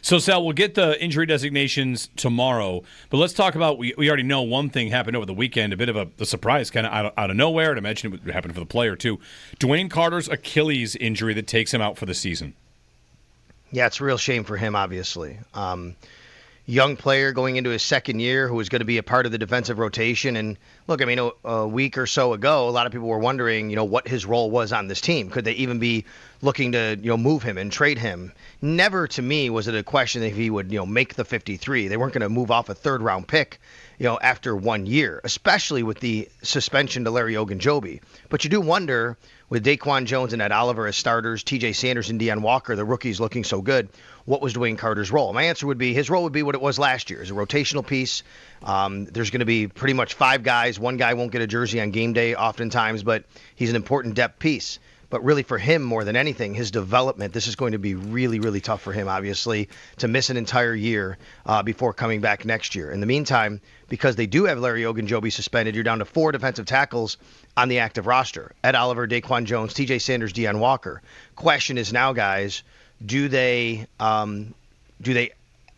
So, Sal, we'll get the injury designations tomorrow, but let's talk about, we already know one thing happened over the weekend, a bit of a surprise kind of out of nowhere, and I mentioned it would happen for the player too. DeWayne Carter's Achilles injury that takes him out for the season. Yeah, it's a real shame for him, obviously. Young player going into his second year who was going to be a part of the defensive rotation. And look, I mean, a week or so ago, a lot of people were wondering, what his role was on this team. Could they even be looking to, move him and trade him? Never, to me, was it a question if he would, make the 53. They weren't going to move off a third-round pick, after 1 year, especially with the suspension to Larry Ogunjobi. But you do wonder, with Daquan Jones and Ed Oliver as starters, TJ Sanders and Deion Walker, the rookies looking so good, what was DeWayne Carter's role? My answer would be his role would be what it was last year, as a rotational piece. There's going to be pretty much 5 guys. One guy won't get a jersey on game day oftentimes, but he's an important depth piece. But really for him, more than anything, his development, this is going to be really, really tough for him, obviously, to miss an entire year before coming back next year. In the meantime, because they do have Larry Ogunjobi suspended, you're down to 4 defensive tackles on the active roster. Ed Oliver, Daquan Jones, TJ Sanders, Deion Walker. Question is now, guys, do they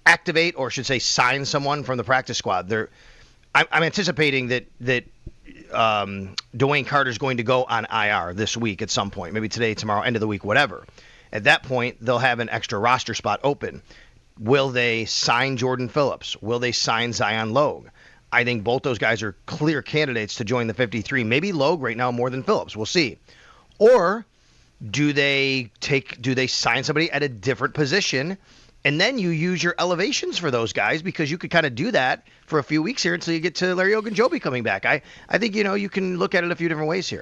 activate, or should say sign someone from the practice squad? I'm anticipating that DeWayne Carter's going to go on IR this week at some point, maybe today, tomorrow, end of the week, whatever. At that point, they'll have an extra roster spot open. Will they sign Jordan Phillips? Will they sign Zion Logue? I think both those guys are clear candidates to join the 53. Maybe Logue right now more than Phillips. We'll see. Or do they sign somebody at a different position, and then you use your elevations for those guys, because you could kind of do that for a few weeks here until you get to Larry Ogunjobi coming back. I think, you can look at it a few different ways here.